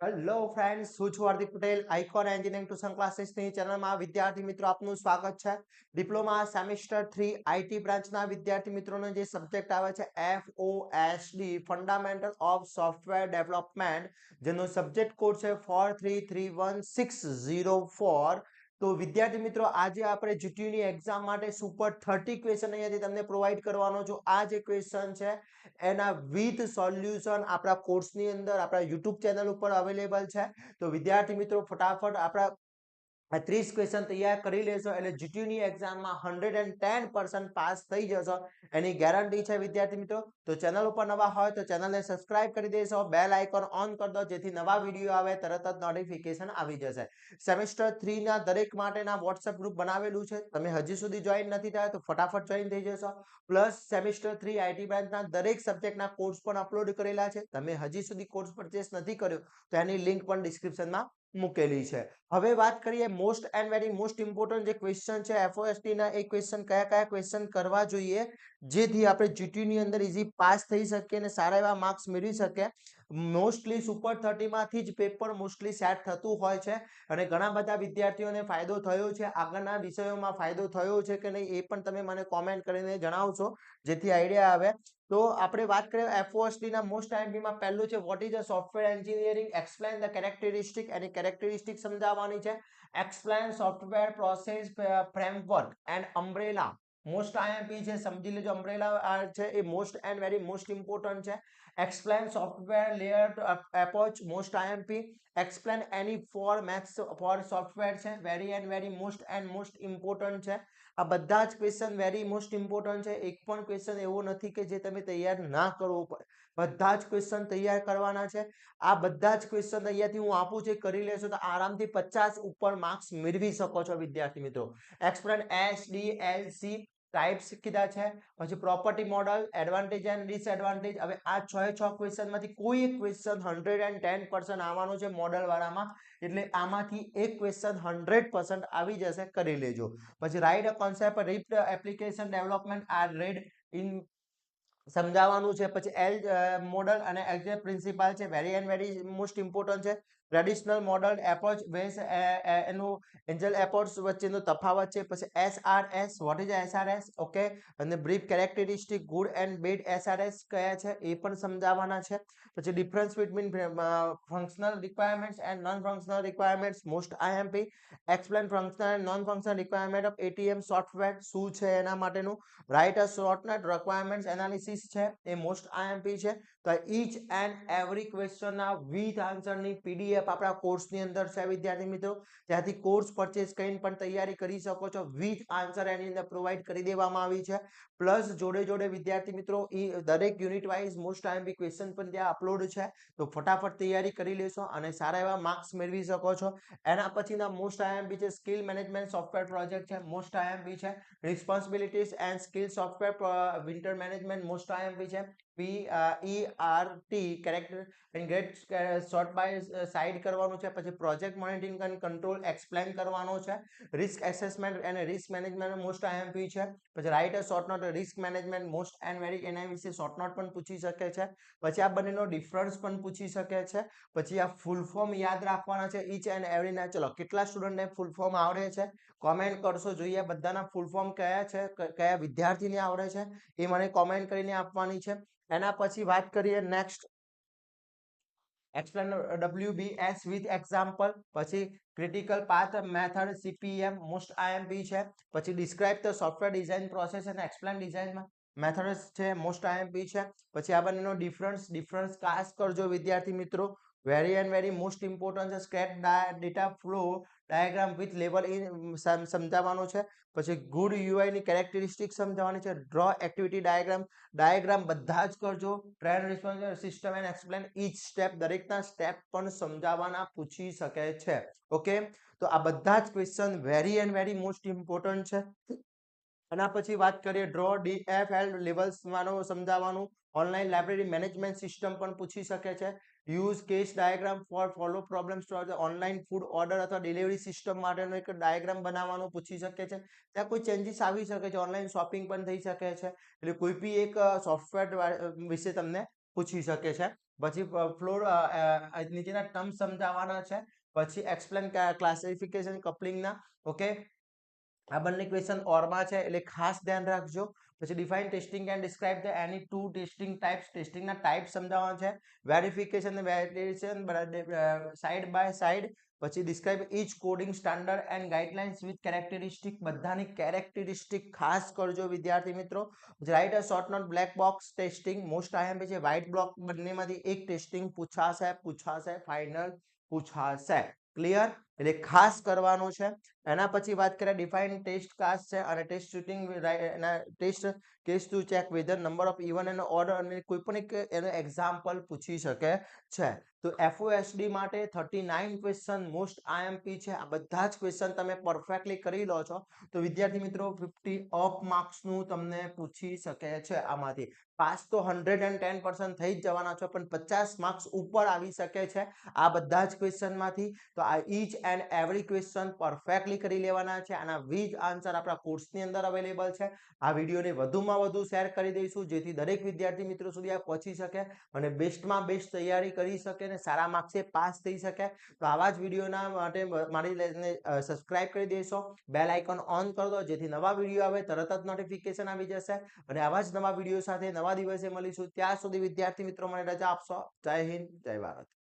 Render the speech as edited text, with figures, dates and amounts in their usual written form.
Hello friends, હું છું Hardik Patel, icon engineering tuition ક્લાસીસની ચેનલમાં વિદ્યાર્થી મિત્રો આપનું સ્વાગત છે. ડિપ્લોમા સેમેસ્ટર 3 આઈટી બ્રાન્ચના વિદ્યાર્થી મિત્રોનો જે સબ્જેક્ટ આવે છે FOSD fundamental of software development, જેનો સબ્જેક્ટ કોડ છે 43316004. તો વિદ્યાર્થી મિત્રો, આજે આપણે જીટીયુની એક્ઝામ માટે સુપર 30 ક્વેશ્ચન અહીંયાથી તમને પ્રોવાઈડ કરવાનો છું. આ જે ક્વેશ્ચન છે એના વિથ સોલ્યુશન આપણા કોર્સની અંદર આપણા યુટ્યુબ ચેનલ ઉપર અવેલેબલ છે. તો વિદ્યાર્થી મિત્રો, ફટાફટ આપણા 30 ક્વેશ્ચન તૈયાર કરી લેશો એટલે જીટીયુની એક્ઝામમાં 110% પાસ થઈ જશો એની ગેરંટી છે વિદ્યાર્થી મિત્રો. તો ચેનલ ઉપર નવા હોય તો ચેનલને સબસ્ક્રાઇબ કરી દેશો, બેલ આઇકોન ઓન કરી દો જેથી નવા વિડીયો આવે તરત જ નોટિફિકેશન આવી જશે. સેમેસ્ટર 3 ના દરેક માટેના વોટ્સએપ ગ્રુપ બનાવેલું છે, તમે હજી સુધી જોઈન નથી થયા તો ફટાફટ જોઈન થઈ જશો. પ્લસ સેમેસ્ટર 3 આઈટી બ્રાન્ચના દરેક સબ્જેક્ટના કોર્સ પણ અપલોડ કરેલા છે, તમે હજી સુધી કોર્સ પરચેસ નથી કર્યો તો એની લિંક પણ ડિસ્ક્રિપ્શનમાં મૂકેલી છે. હવે વાત કરીએ most and very most important જે ક્વેશ્ચન છે FOSD ના, એ ક્વેશ્ચન કયા ક્વેશ્ચન કરવા જોઈએ જેથી આપણે જીટીયુ ની અંદર ઈઝી પાસ થઈ શકીએ અને સારા એવા માર્ક્સ મેળવી શકીએ. મોસ્ટલી સુપર 30 માંથી જ પેપર મોસ્ટલી સેટ થતું હોય છે અને ઘણા બધા વિદ્યાર્થીઓને ફાયદો થયો છે. આગળના વિષયોમાં ફાયદો થયો છે કે નહીં એ પણ તમે મને કોમેન્ટ કરીને જણાવશો જેથી આઈડિયા આવે. તો આપણે વાત કરીએ FOSD ના મોસ્ટ આઈએમપી માં પહેલું છે what is a software engineering, explain the characteristic, એની કેરેક્ટરિસ્ટિક સમજાવવાની છે. Explain software process framework and umbrella, most IMP છે, સમજી લેજો. અમ્બ્રેલા છે એ most and very most important છે. Explain software layer approach, most IMP. Explain any four myths for software છે, very and very most and most important છે. આ બધા જ ક્વેશ્ચન વેરી મોસ્ટ ઇમ્પોર્ટન્ટ છે. એક પણ ક્વેશ્ચન એવો નથી કે જે તમે તૈયાર ના કરવો પડે, બધા જ ક્વેશ્ચન તૈયાર કરવાના છે. આ બધા જ ક્વેશ્ચન અહીંયાથી હું આપું છું, કરી લેશો તો આરામથી 50 ઉપર માર્ક્સ મેળવી શકો છો વિદ્યાર્થી મિત્રો. એક્સપ્લેન SDLC ટાઈપ્સ કીધા છે, પછી property model, advantage and disadvantage. હવે આ 6 ક્વેશ્ચન માંથી કોઈ એક ક્વેશ્ચન 110% આવવાનો છે મોડલ વાળામાં, એટલે આમાંથી એક ક્વેશ્ચન 100% આવી જશે, કરી લેજો. પછી write a concept rapid application development are red in સમજાવવાનું છે. પછી એલ મોડલ અને એક્ઝેક્ટ પ્રિન્સિપલ છે, very and very most important છે. ટ્રેડિશનલ મોડલ એપ્રોચ વેસ એનું એન્જલ એપ્રોચ વચ્ચેનો તફાવત છે. પછી SRS, what is SRS, okay. અને brief characteristic good and bad SRS કયા છે એ પણ સમજાવવાના છે. પછી difference between functional requirements and non functional requirements, most IMP. Explain functional and non functional requirement of ATM software, શું છે એના માટેનું. Write a short note requirements analysis છે, એ મોસ્ટ આઈએમપી છે. તો ઈચ એન્ડ એવરી ક્વેશ્ચનના વિથ આન્સરની PDF આપણા કોર્સની અંદર છે વિદ્યાર્થી મિત્રો, ત્યાંથી કોર્સ પરચેસ કરીને પણ તૈયારી કરી શકો છો. વિથ આન્સર એની અંદર પ્રોવાઈડ કરી દેવામાં આવી છે. પ્લસ જોડે વિદ્યાર્થી મિત્રો દરેક unit wise most IMP question પણ ત્યાં અપલોડ છે, તો ફટાફટ તૈયારી કરી લેશો અને સારા એવા માર્ક્સ મેળવી શકો છો. એના પછીના મોસ્ટ આઈએમપી છે સ્કિલ મેનેજમેન્ટ સોફ્ટવેર પ્રોજેક્ટ છે, મોસ્ટ આઈએમપી છે. Responsibilities and skill software winter management, most IMP છે. PERT character and grade short by side કરવાનું છે. પછી project monitoring and control explain કરવાનો છે. રિસ્ક એસેસમેન્ટ અને રિસ્ક મેનેજમેન્ટ મોસ્ટ આઈએમપી છે. પછી write a short note risk management most and very, એના વિશે શોર્ટ નોટ પણ પૂછી શકે છે. પછી આ બંનેનો ડિફરન્સ પણ પૂછી શકે છે. પછી આ ફૂલ ફોર્મ યાદ રાખવાના છે ઈચ એન્ડ એવરી ના. ચલો, કેટલા સ્ટુડન્ટને ફૂલ ફોર્મ આવડે છે કોમેન્ટ કરશો, જોઈએ બધાના ફૂલ ફોર્મ કયા છે, કયા વિદ્યાર્થીને આવડે છે એ મને કોમેન્ટ કરીને આપવાની છે. એના પછી વાત કરીએ next explain WBS with example. પછી critical path method CPM, most IMP છે. પછી describe the software design process અને એક્સપ્લેન ડિઝાઇન મેથડ્સ છે, મોસ્ટ આઈએમપી છે. પછી આ બંનેનો ડિફરન્સ ખાસ કરજો વિદ્યાર્થી મિત્રો, very and very most important છે. Sketch data flow diagram with level in સમજાવવાનો છે. પછી ગુડ UI ની કેરેક્ટરિસ્ટિક સમજાવવાની છે. ડ્રો એક્ટિવિટી ડાયાગ્રામ બધા જ કરજો. Trend response system and explain each step, દરેકના સ્ટેપ પણ સમજાવવાના પૂછી શકે છે. ઓકે, તો આ બધા જ question very and very most important છે. એના પછી વાત કરીએ ડ્રો DFL લેવલ્સ સમજાવવાનું. ઓનલાઈન લાઇબ્રેરી મેનેજમેન્ટ સિસ્ટમ પણ પૂછી શકે છે. Use case diagram for follow problem online food order અથવા ડિલિવરી સિસ્ટમ માટેનો એક ડાયાગ્રામ બનાવવાનો પૂછી શકે છે. ત્યાં કોઈ ચેન્જીસ આવી શકે છે, ઓનલાઈન શોપિંગ પણ થઈ શકે છે, એટલે કોઈ બી એક સોફ્ટવેર વિશે તમને પૂછી શકે છે. પછી ફ્લોર નીચેના ટર્મ સમજાવવાના છે, પછી એક્સપ્લેન ક્લાસિફિકેશન કપલિંગના. ઓકે, આ બંને ક્વેશ્ચન ઓરમાં છે એટલે ખાસ ધ્યાન રાખજો. પછી define testing and describe the any two testing types, ટેસ્ટિંગના ટાઈપ સમજાવવાના છે. વેરિફિકેશન અને વેલિડેશન સાઇડ બાય સાઇડ. પછી describe each coding standard and guidelines with characteristic, બધાની કેરેક્ટરિસ્ટિક ખાસ કરજો વિદ્યાર્થી મિત્રો. Write a short note black box testing most IMP છે. વ્હાઇટ બ્લોક બંનેમાંથી એક ટેસ્ટિંગ પૂછાશે ફાઇનલ પૂછાશે. ક્લિયર? એટલે ખાસ કરવાનું છે. એના પછી વાત કરીએ ડિફાઇન ટેસ્ટ ક્લાસ છે અને ટેસ્ટ શૂટિંગ એના test case to check whether number of even and order, અને કોઈ પણ એક એનો એક્ઝામ્પલ પૂછી શકે છે. તો FOSD માટે 39 ક્વેશ્ચન મોસ્ટ આઈએમપી છે. આ બધા જ ક્વેશ્ચન તમે પરફેક્ટલી કરી લો છો તો વિદ્યાર્થી મિત્રો 50 અપ માર્ક્સનું તમને પૂછી શકે છે. આમાંથી પાસ તો 110% થઈ જ જવાના છો, પણ 50 માર્ક્સ ઉપર આવી શકે છે આ બધા જ ક્વેશ્ચનમાંથી. તો આ inch and every question perfectly કરી લેવાના છે. આના વિથ આન્સર આપણા કોર્સની અંદર અવેલેબલ છે. આ વિડીયોને વધુમાં વધુ શેર કરી દઈશું જેથી દરેક વિદ્યાર્થી મિત્રો સુધી આ પહોંચી શકે અને બેસ્ટમાં બેસ્ટ તૈયારી કરી શકે અને સારા માર્ક્સે પાસ થઈ શકે. તો આવા જ વિડીયોના માટે મારી સબસ્ક્રાઇબ કરી દેશો, બેલ આઇકોન ઓન કરી દો જેથી નવા વિડીયો આવે તરત જ નોટિફિકેશન આવી જશે. અને આવા જ નવા વિડીયો સાથે નવા દિવસે મળીશું. ત્યાં સુધી વિદ્યાર્થી મિત્રો મને રજા આપશો. જય હિન્દ, જય ભારત.